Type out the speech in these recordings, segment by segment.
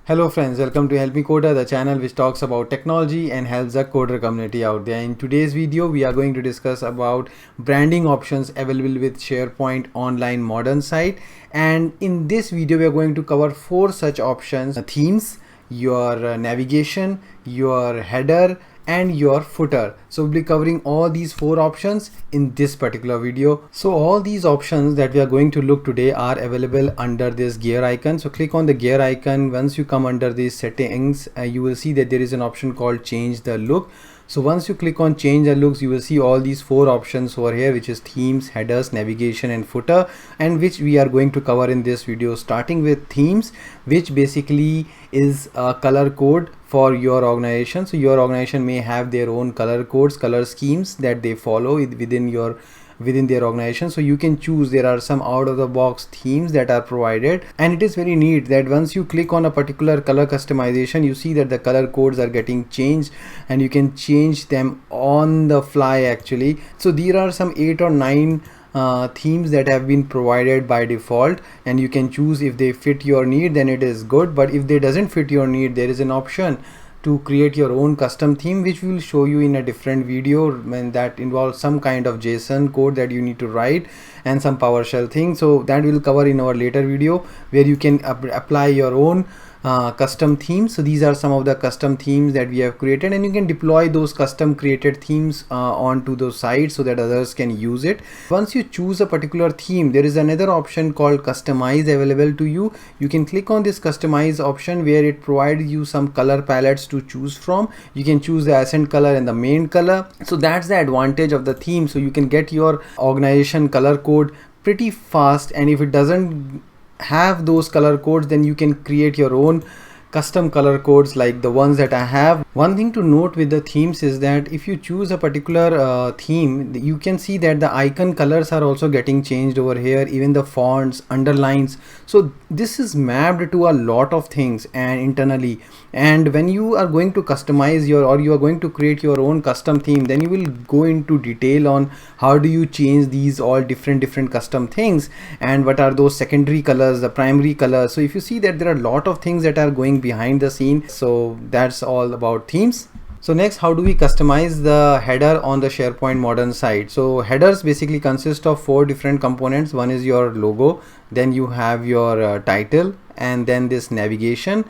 Hello friends, welcome to Help Me Coder, the channel which talks about technology and helps the coder community out there. In today's video, we are going to discuss about branding options available with SharePoint Online Modern Site. And in this video, we are going to cover 4 such options: themes, your navigation, your header, and your footer. So we'll be covering all these 4 options in this particular video. So all these options that we are going to look today are available under this gear icon. So click on the gear icon. Once you come under these settings, you will see that there is an option called change the look. So once you click on change the looks, you will see all these 4 options over here, which is themes, headers, navigation, and footer, and which we are going to cover in this video, starting with themes, which basically is a color code for your organization. So your organization may have their own color codes, color schemes that they follow within their organization. So you can choose. There are some out of the box themes that are provided, and it is very neat that once you click on a particular color customization, you see that the color codes are getting changed and you can change them on the fly actually. So there are some 8 or 9 themes that have been provided by default, and you can choose. If they fit your need, then it is good, but if they doesn't fit your need, there is an option to create your own custom theme, which we will show you in a different video, and that involves some kind of JSON code that you need to write and some PowerShell thing. So that we'll cover in our later video, where you can apply your own custom themes. So these are some of the custom themes that we have created, and you can deploy those custom created themes onto those sites so that others can use it. Once you choose a particular theme, there is another option called customize available to you. You can click on this customize option, where it provides you some color palettes to choose from. You can choose the accent color and the main color. So that's the advantage of the theme. So you can get your organization color code pretty fast, and if it doesn't have those color codes, then you can create your own custom color codes like the ones that I have. One thing to note with the themes is that if you choose a particular theme, you can see that the icon colors are also getting changed over here, even the fonts, underlines. So this is mapped to a lot of things and internally. And when you are going to customize you are going to create your own custom theme, then you will go into detail on how do you change these all different custom things, and what are those secondary colors, the primary colors. So if you see that there are a lot of things that are going behind the scene. So that's all about themes. So next, how do we customize the header on the SharePoint Modern Site? So headers basically consist of 4 different components. One is your logo, then you have your title, and then this navigation,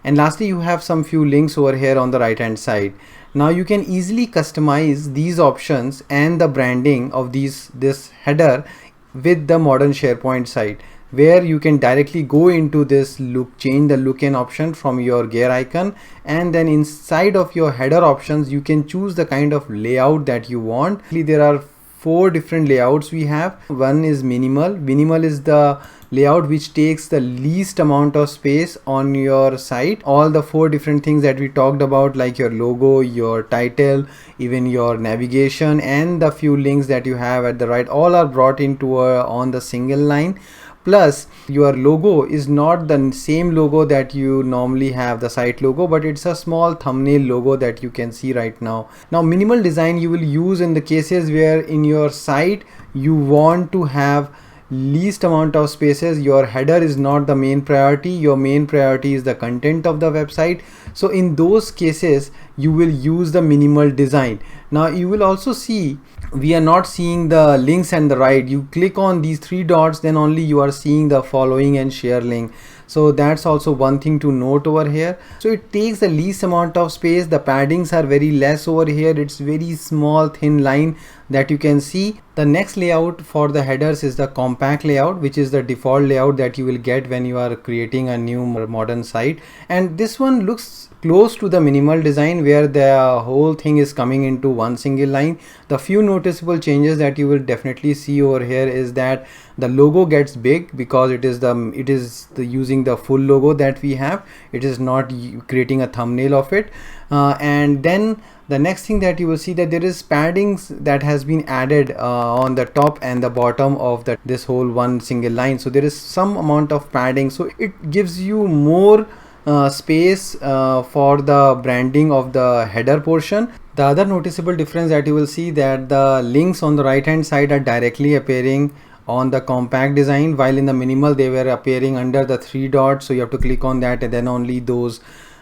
and lastly you have some few links over here on the right hand side. Now you can easily customize these options and the branding of this header with the modern SharePoint site, where you can directly go into this look, change the look in option from your gear icon, and then inside of your header options you can choose the kind of layout that you want. There are 4 different layouts we have. One is minimal. Minimal is the layout which takes the least amount of space on your site. All the 4 different things that we talked about, like your logo, your title, even your navigation, and the few links that you have at the right, all are brought into on the single line. Plus your logo is not the same logo that you normally have, the site logo, but it's a small thumbnail logo that you can see right now. Now minimal design you will use in the cases where in your site you want to have least amount of spaces. Your header is not the main priority, your main priority is the content of the website. So in those cases you will use the minimal design. Now you will also see we are not seeing the links and the right. You click on these 3 dots, then only you are seeing the following and share link. So that's also one thing to note over here. So it takes the least amount of space. The paddings are very less over here. It's very small thin line that you can see. The next layout for the headers is the compact layout, which is the default layout that you will get when you are creating a new modern site. And this one looks close to the minimal design, where the whole thing is coming into one single line. The few noticeable changes that you will definitely see over here is that the logo gets big, because it is using the full logo that we have. It is not creating a thumbnail of it. And then the next thing that you will see that there is paddings that has been added on the top and the bottom of this whole one single line. So there is some amount of padding, so it gives you more space for the branding of the header portion. The other noticeable difference that you will see that the links on the right hand side are directly appearing on the compact design, while in the minimal they were appearing under the three dots, so you have to click on that and then only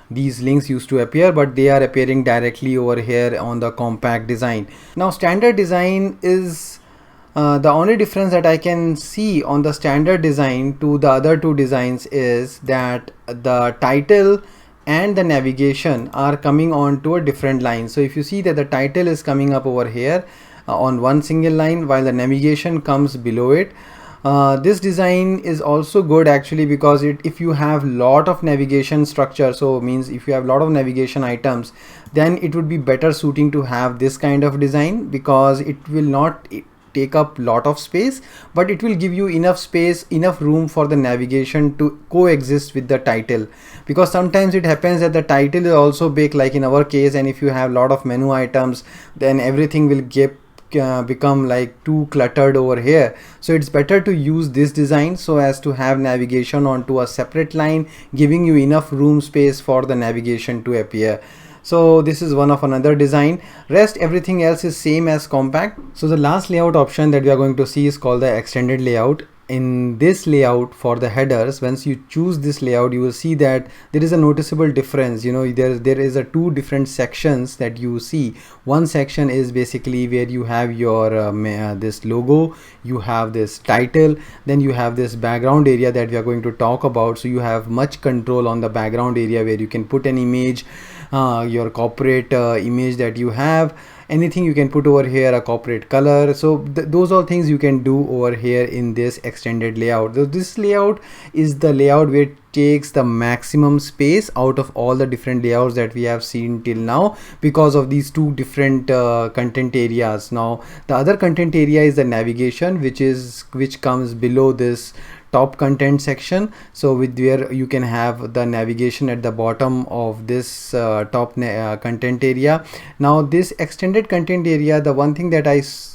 these links used to appear, but they are appearing directly over here on the compact design. Now standard design is the only difference that I can see on the standard design to the other two designs is that the title and the navigation are coming on to a different line. So if you see that the title is coming up over here on one single line, while the navigation comes below it. This design is also good actually, because if you have lot of navigation structure, so means if you have lot of navigation items, then it would be better suiting to have this kind of design, because it will not take up lot of space, but it will give you enough space, enough room for the navigation to coexist with the title. Because sometimes it happens that the title is also big, like in our case, and if you have lot of menu items, then everything will become like too cluttered over here. So it's better to use this design so as to have navigation onto a separate line, giving you enough room space for the navigation to appear. So this is one of another design. Rest everything else is same as compact. So the last layout option that we are going to see is called the extended layout. In this layout for the headers, once you choose this layout, you will see that there is a noticeable difference. You know, there is a two different sections that you see. One section is basically where you have your this logo, you have this title, then you have this background area that we are going to talk about. So you have much control on the background area, where you can put an image, your corporate image that you have, anything you can put over here, a corporate color. So those all things you can do over here in this extended layout. So this layout is the layout where it takes the maximum space out of all the different layouts that we have seen till now, because of these two different content areas. Now the other content area is the navigation, which comes below this top content section. So with where you can have the navigation at the bottom of this top content area. Now this extended content area, the one thing that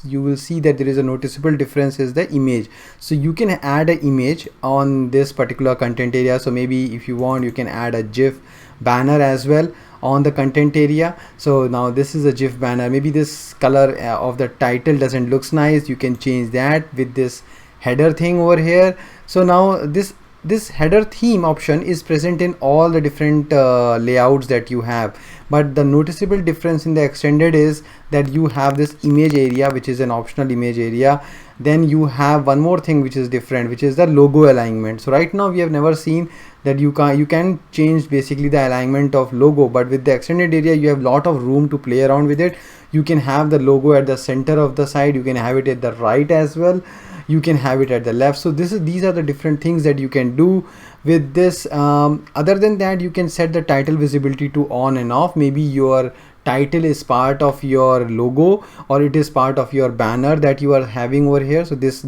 you will see that there is a noticeable difference is the image. So you can add an image on this particular content area. So maybe if you want, you can add a GIF banner as well on the content area. So now this is a GIF banner. Maybe this color of the title doesn't looks nice, you can change that with this header thing over here. So now this header theme option is present in all the different layouts that you have, but the noticeable difference in the extended is that you have this image area, which is an optional image area. Then you have one more thing which is different, which is the logo alignment. So right now we have never seen that you can change basically the alignment of logo, but with the extended area you have lot of room to play around with it. You can have the logo at the center of the side, you can have it at the right as well, you can have it at the left. So these are the different things that you can do with this. Other than that, you can set the title visibility to on and off. Maybe your title is part of your logo, or it is part of your banner that you are having over here. So this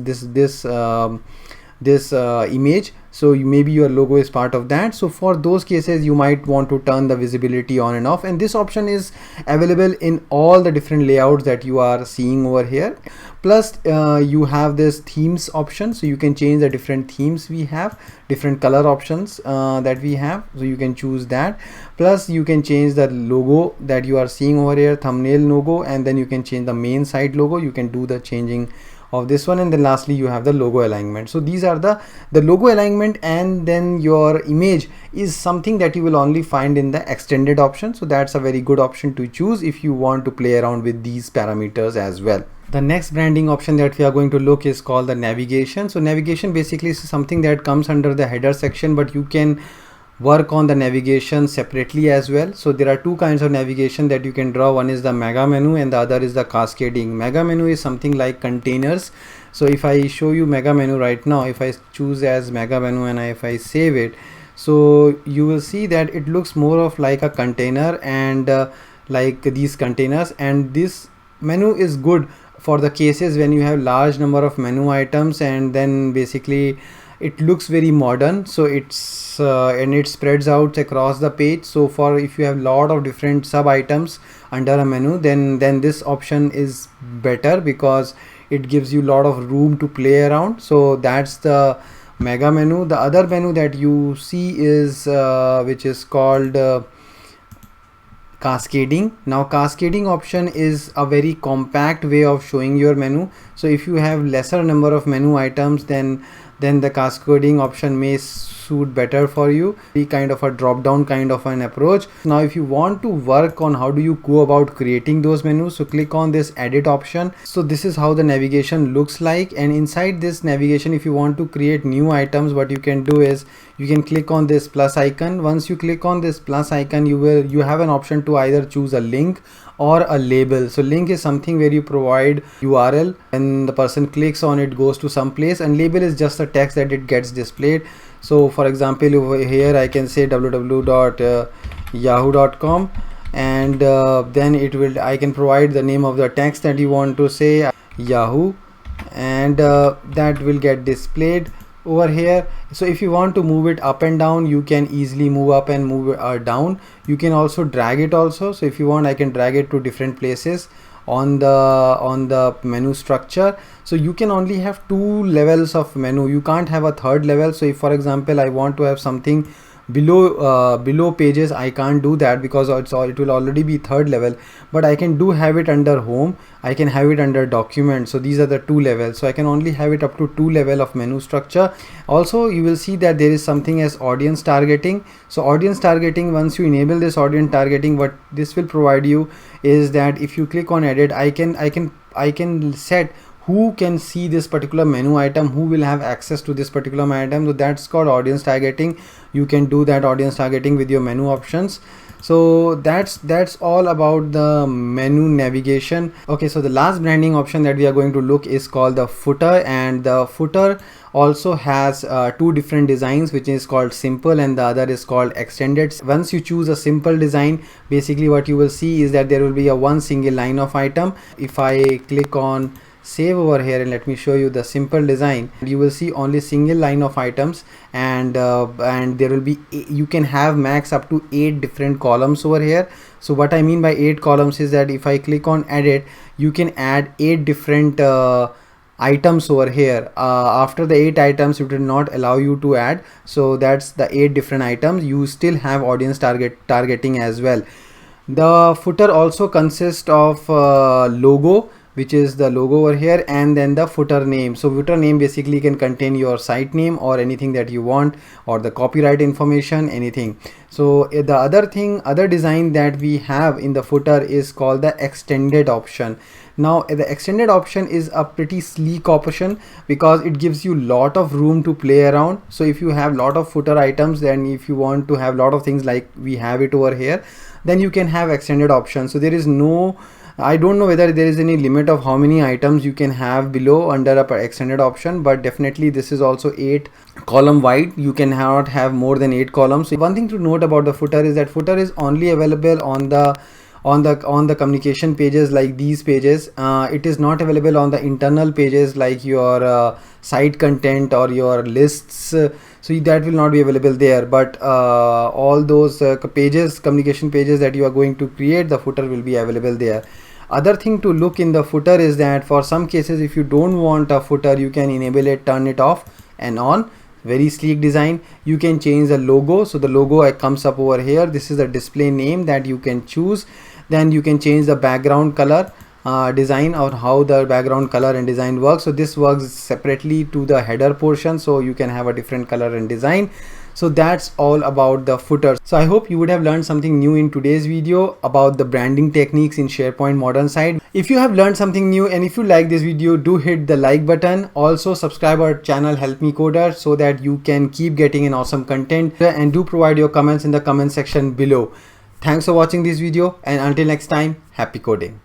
image, so maybe your logo is part of that. So for those cases you might want to turn the visibility on and off, and this option is available in all the different layouts that you are seeing over here. Plus you have this themes option, so you can change the different themes we have, different color options that we have, so you can choose that. Plus you can change the logo that you are seeing over here, thumbnail logo, and then you can change the main site logo. You can do the changing of this one, and then lastly you have the logo alignment. So these are the logo alignment, and then your image is something that you will only find in the extended option. So that's a very good option to choose if you want to play around with these parameters as well. The next branding option that we are going to look is called the navigation. So navigation basically is something that comes under the header section, but you can work on the navigation separately as well. So there are two kinds of navigation that you can draw. One is the mega menu and the other is the cascading. Mega menu is something like containers. So if I show you mega menu right now, if I choose as mega menu and if I save it, so you will see that it looks more of like a container, and like these containers. And this menu is good for the cases when you have large number of menu items, and then basically it looks very modern. So it's and it spreads out across the page. So for if you have lot of different sub items under a menu, then this option is better because it gives you a lot of room to play around. So that's the mega menu. The other menu that you see is which is called cascading. Now cascading option is a very compact way of showing your menu. So if you have lesser number of menu items, then the cascading option may suit better for you. Be kind of a drop down kind of an approach. Now if you want to work on how do you go about creating those menus, so click on this edit option. So this is how the navigation looks like, and inside this navigation, if you want to create new items, what you can do is you can click on this plus icon. Once you click on this plus icon, you have an option to either choose a link or a label. So link is something where you provide URL and the person clicks on it, goes to some place, and label is just the text that it gets displayed. So for example, over here I can say www.yahoo.com, and then I can provide the name of the text that you want to say, Yahoo, and that will get displayed over here. So if you want to move it up and down, you can easily move up and move down. You can also drag it also. So if you want, I can drag it to different places on the menu structure. So you can only have 2 levels of menu. You can't have a third level. So if for example I want to have something below pages, I can't do that because it will already be third level, but I can have it under home, I can have it under document. So these are the 2 levels. So I can only have it up to 2 level of menu structure. Also you will see that there is something as audience targeting. So audience targeting, once you enable this audience targeting, what this will provide you is that if you click on edit, I can set who can see this particular menu item, who will have access to this particular menu item. So that's called audience targeting. You can do that audience targeting with your menu options. So that's all about the menu navigation. Okay, so the last branding option that we are going to look is called the footer, and the footer also has 2 different designs, which is called simple and the other is called extended. Once you choose a simple design, basically what you will see is that there will be a one single line of item. If I click on save over here and let me show you the simple design, you will see only single line of items, and there will be, you can have max up to 8 different columns over here. So what I mean by 8 columns is that if I click on edit, you can add 8 different items over here. After the 8 items, it will not allow you to add. So that's the 8 different items. You still have audience targeting as well. The footer also consists of logo, which is the logo over here, and then the footer name. So footer name basically can contain your site name or anything that you want, or the copyright information, anything. So the other design that we have in the footer is called the extended option. Now the extended option is a pretty sleek option because it gives you lot of room to play around. So if you have lot of footer items, then if you want to have lot of things like we have it over here, then you can have extended option. So there is no, I don't know whether there is any limit of how many items you can have below under a extended option, but definitely this is also 8 column wide. You cannot have more than 8 columns. So one thing to note about the footer is that footer is only available on the communication pages like these pages. It is not available on the internal pages like your site content or your lists. So that will not be available there, but all those pages, communication pages that you are going to create, the footer will be available there. Other thing to look in the footer is that for some cases, if you don't want a footer, you can enable it, turn it off and on. Very sleek design. You can change the logo. So the logo comes up over here. This is the display name that you can choose. Then you can change the background color design, or how the background color and design works. So this works separately to the header portion, so you can have a different color and design. So that's all about the footer. So I hope you would have learned something new in today's video about the branding techniques in SharePoint Modern Site. If you have learned something new and if you like this video, do hit the like button. Also subscribe our channel Help Me Coder so that you can keep getting an awesome content, and do provide your comments in the comment section below. Thanks for watching this video, and until next time, happy coding.